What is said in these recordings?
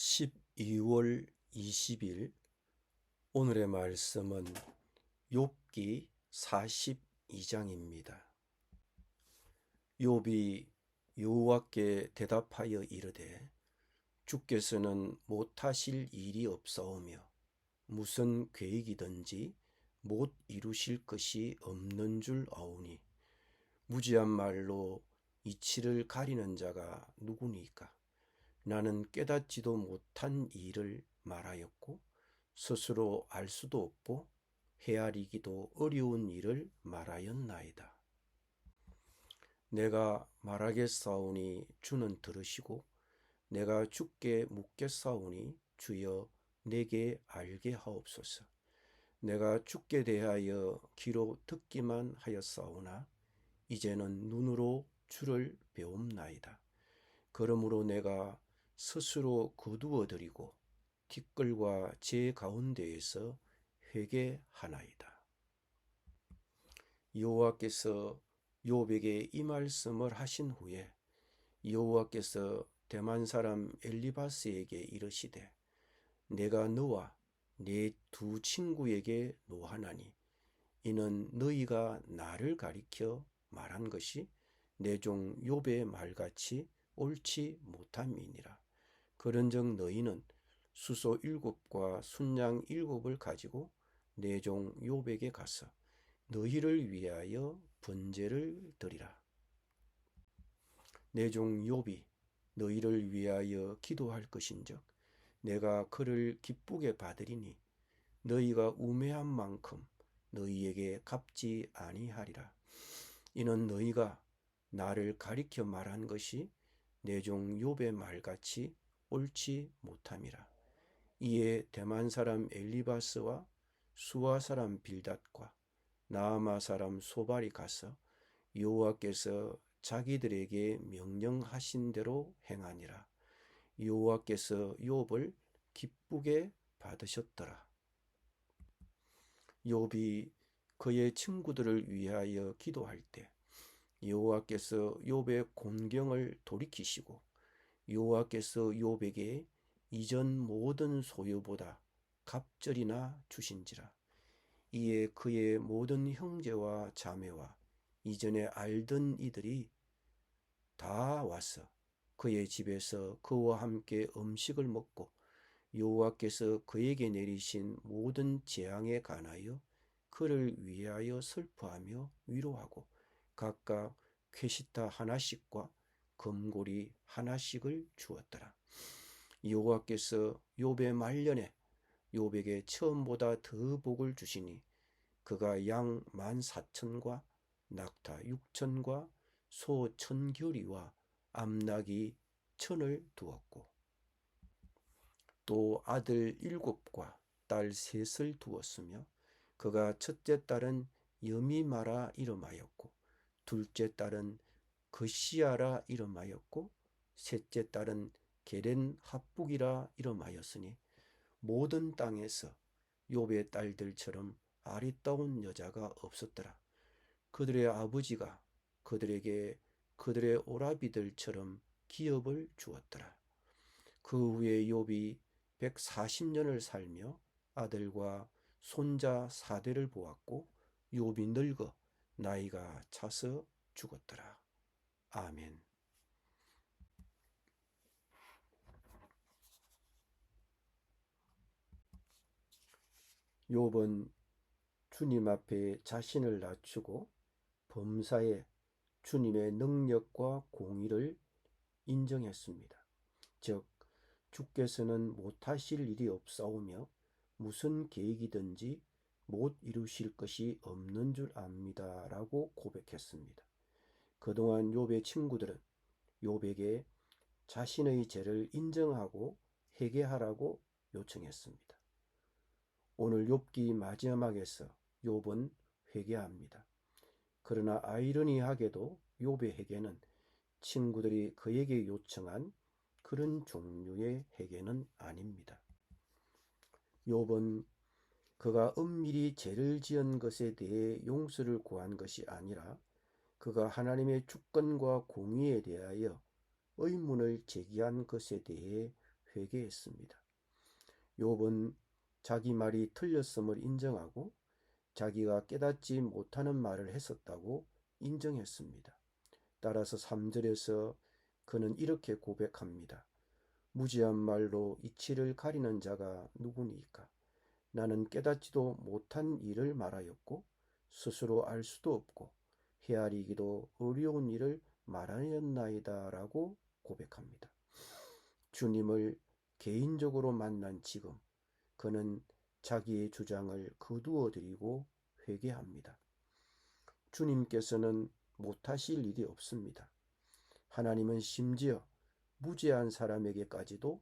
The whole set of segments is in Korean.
12월 20일 오늘의 말씀은 욥기 42장입니다. 욥이 여호와께 대답하여 이르되 주께서는 못하실 일이 없사오며 무슨 계획이든지 못 이루실 것이 없는 줄 아오니 무지한 말로 이치를 가리는 자가 누구니까? 나는 깨닫지도 못한 일을 말하였고 스스로 알 수도 없고 헤아리기도 어려운 일을 말하였나이다. 내가 말하겠사오니 주는 들으시고 내가 주께 묻겠사오니 주여 내게 알게 하옵소서. 내가 주께 대하여 귀로 듣기만 하였사오나 이제는 눈으로 주를 배움나이다. 그러므로 내가 스스로 거두어드리고 티끌과 제 가운데에서 회개하나이다. 여호와께서 욥에게 이 말씀을 하신 후에 여호와께서 대만 사람 엘리바스에게 이르시되 내가 너와 네 두 친구에게 노하나니 이는 너희가 나를 가리켜 말한 것이 내 종 욥의 말같이 옳지 못함이니라. 그런즉 너희는 수소 7과 순양 7을 가지고 내 종 욥에게 가서 너희를 위하여 번제를 드리라. 내 종 욥이 너희를 위하여 기도할 것인즉 내가 그를 기쁘게 받으리니 너희가 우매한 만큼 너희에게 갚지 아니하리라. 이는 너희가 나를 가리켜 말한 것이 내 종 욥의 말같이 옳지 못함이라. 이에 대만 사람 엘리바스와 수아 사람 빌닷과 나아마 사람 소발이 가서 여호와께서 자기들에게 명령하신 대로 행하니라. 여호와께서 욥을 기쁘게 받으셨더라. 욥이 그의 친구들을 위하여 기도할 때 여호와께서 욥의 곤경을 돌이키시고 여호와께서 욥에게 이전 모든 소유보다 갑절이나 주신지라. 이에 그의 모든 형제와 자매와 이전에 알던 이들이 다 와서 그의 집에서 그와 함께 음식을 먹고 여호와께서 그에게 내리신 모든 재앙에 관하여 그를 위하여 슬퍼하며 위로하고 각각 쾌시타 하나씩과 금고리 하나씩을 주었더라. 여호와께서 욥의 말년에 욥에게 처음보다 더 복을 주시니 그가 양 14,000과 낙타 6,000과 소 1,000겨리와 암낙이 1,000을 두었고 또 아들 7과 딸 3을 두었으며 그가 첫째 딸은 여미마라 이름하였고 둘째 딸은 그시아라 이름하였고 셋째 딸은 게렌 합북이라 이름하였으니 모든 땅에서 욥의 딸들처럼 아리따운 여자가 없었더라. 그들의 아버지가 그들에게 그들의 오라비들처럼 기업을 주었더라. 그 후에 욥이 140년을 살며 아들과 손자 4대를 보았고 욥이 늙어 나이가 차서 죽었더라. 아멘. 욥은 주님 앞에 자신을 낮추고 범사에 주님의 능력과 공의를 인정했습니다. 즉 주께서는 못하실 일이 없사오며 무슨 계획이든지 못 이루실 것이 없는 줄 압니다 라고 고백했습니다. 그동안 욥의 친구들은 욥에게 자신의 죄를 인정하고 회개하라고 요청했습니다. 오늘 욥기 마지막에서 욥은 회개합니다. 그러나 아이러니하게도 욥의 회개는 친구들이 그에게 요청한 그런 종류의 회개는 아닙니다. 욥은 그가 은밀히 죄를 지은 것에 대해 용서를 구한 것이 아니라 그가 하나님의 주권과 공의에 대하여 의문을 제기한 것에 대해 회개했습니다. 욥은 자기 말이 틀렸음을 인정하고 자기가 깨닫지 못하는 말을 했었다고 인정했습니다. 따라서 3절에서 그는 이렇게 고백합니다. 무지한 말로 이치를 가리는 자가 누구니까? 나는 깨닫지도 못한 일을 말하였고 스스로 알 수도 없고 헤아리기도 어려운 일을 말하였나이다 라고 고백합니다. 주님을 개인적으로 만난 지금 그는 자기의 주장을 거두어 드리고 회개합니다. 주님께서는 못하실 일이 없습니다. 하나님은 심지어 무죄한 사람에게까지도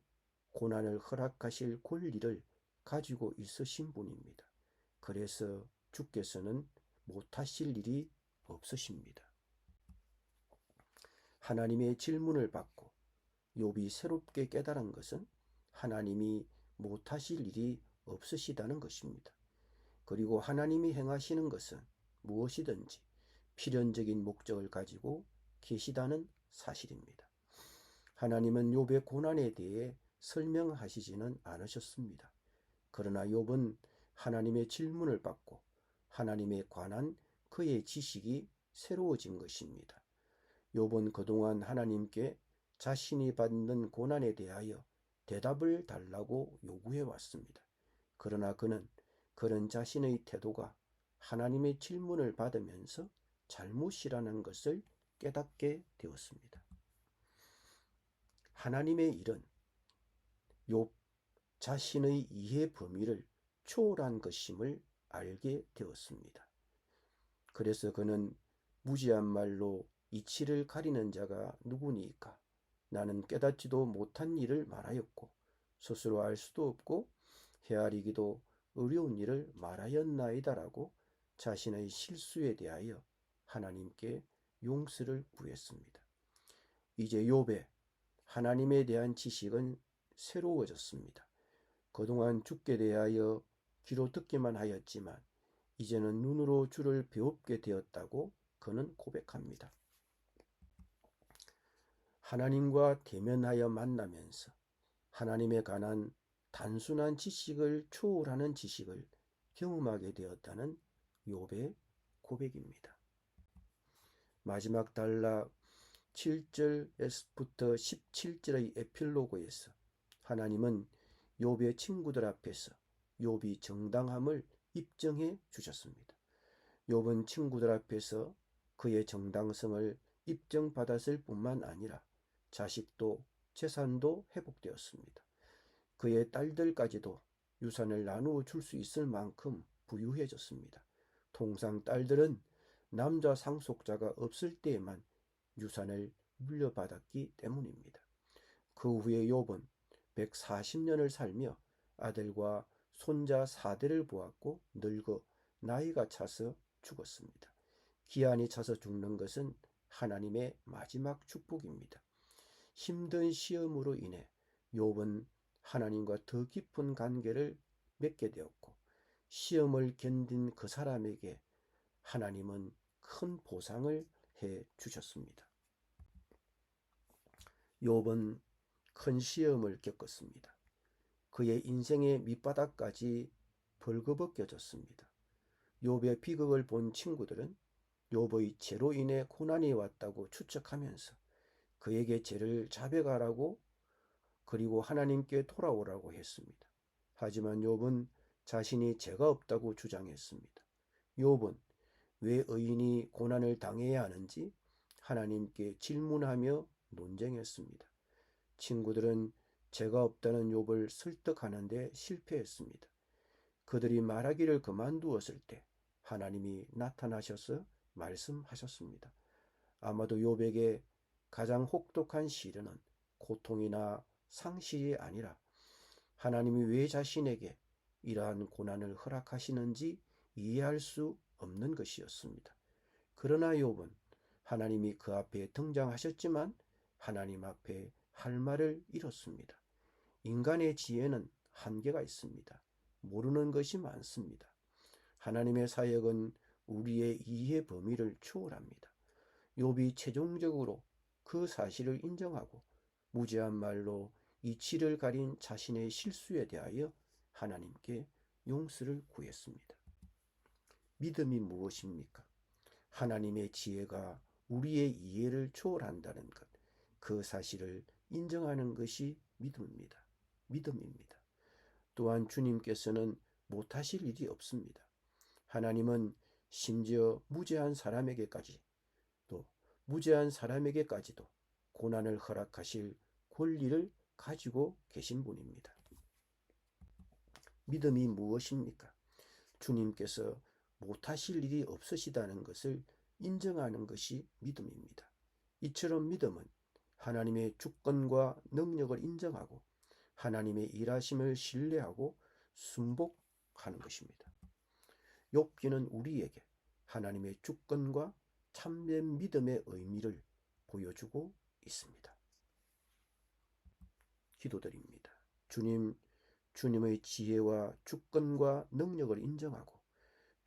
고난을 허락하실 권리를 가지고 있으신 분입니다. 그래서 주께서는 못하실 일이 없으십니다. 하나님의 질문을 받고 욥이 새롭게 깨달은 것은 하나님이 못하실 일이 없으시다는 것입니다. 그리고 하나님이 행하시는 것은 무엇이든지 필연적인 목적을 가지고 계시다는 사실입니다. 하나님은 욥의 고난에 대해 설명하시지는 않으셨습니다. 그러나 욥은 하나님의 질문을 받고 하나님에 관한 그의 지식이 새로워진 것입니다. 욥은 그동안 하나님께 자신이 받는 고난에 대하여 대답을 달라고 요구해 왔습니다. 그러나 그는 그런 자신의 태도가 하나님의 질문을 받으면서 잘못이라는 것을 깨닫게 되었습니다. 하나님의 일은 욥 자신의 이해 범위를 초월한 것임을 알게 되었습니다. 그래서 그는 무지한 말로 이치를 가리는 자가 누구니까? 나는 깨닫지도 못한 일을 말하였고 스스로 알 수도 없고 헤아리기도 어려운 일을 말하였나이다라고 자신의 실수에 대하여 하나님께 용서를 구했습니다. 이제 욥의 하나님에 대한 지식은 새로워졌습니다. 그동안 주께 대하여 귀로 듣기만 하였지만 이제는 눈으로 주를 배웁게 되었다고 그는 고백합니다. 하나님과 대면하여 만나면서 하나님에 관한 단순한 지식을 초월하는 지식을 경험하게 되었다는 욥의 고백입니다. 마지막 단락 7절부터 17절의 에필로그에서 하나님은 욥의 친구들 앞에서 욥이 정당함을 입증해 주셨습니다. 욥은 친구들 앞에서 그의 정당성을 입증받았을 뿐만 아니라 자식도 재산도 회복되었습니다. 그의 딸들까지도 유산을 나누어 줄 수 있을 만큼 부유해졌습니다. 통상 딸들은 남자 상속자가 없을 때에만 유산을 물려받았기 때문입니다. 그 후에 욥은 140년을 살며 아들과 손자 4대를 보았고 늙어 나이가 차서 죽었습니다. 기한이 차서 죽는 것은 하나님의 마지막 축복입니다. 힘든 시험으로 인해 욥은 하나님과 더 깊은 관계를 맺게 되었고 시험을 견딘 그 사람에게 하나님은 큰 보상을 해 주셨습니다. 욥은 큰 시험을 겪었습니다. 그의 인생의 밑바닥까지 벌거벗겨졌습니다. 욥의 비극을 본 친구들은 욥의 죄로 인해 고난이 왔다고 추측하면서 그에게 죄를 자백하라고 그리고 하나님께 돌아오라고 했습니다. 하지만 욥은 자신이 죄가 없다고 주장했습니다. 욥은 왜 의인이 고난을 당해야 하는지 하나님께 질문하며 논쟁했습니다. 친구들은 죄가 없다는 욥을 설득하는데 실패했습니다. 그들이 말하기를 그만두었을 때 하나님이 나타나셔서 말씀하셨습니다. 아마도 욥에게 가장 혹독한 시련은 고통이나 상실이 아니라 하나님이 왜 자신에게 이러한 고난을 허락하시는지 이해할 수 없는 것이었습니다. 그러나 욥은 하나님이 그 앞에 등장하셨지만 하나님 앞에 할 말을 잃었습니다. 인간의 지혜는 한계가 있습니다. 모르는 것이 많습니다. 하나님의 사역은 우리의 이해 범위를 초월합니다. 욥이 최종적으로 그 사실을 인정하고 무지한 말로 이치를 가린 자신의 실수에 대하여 하나님께 용서를 구했습니다. 믿음이 무엇입니까? 하나님의 지혜가 우리의 이해를 초월한다는 것, 그 사실을 인정하는 것이 믿음입니다. 또한 주님께서는 못하실 일이 없습니다. 하나님은 심지어 무죄한 사람에게까지도 고난을 허락하실 권리를 가지고 계신 분입니다. 믿음이 무엇입니까? 주님께서 못하실 일이 없으시다는 것을 인정하는 것이 믿음입니다. 이처럼 믿음은 하나님의 주권과 능력을 인정하고 하나님의 일하심을 신뢰하고 순복하는 것입니다. 욥기는 우리에게 하나님의 주권과 참된 믿음의 의미를 보여주고 있습니다. 기도드립니다. 주님의 지혜와 주권과 능력을 인정하고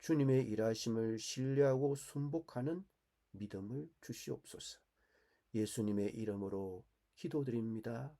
주님의 일하심을 신뢰하고 순복하는 믿음을 주시옵소서. 예수님의 이름으로 기도드립니다.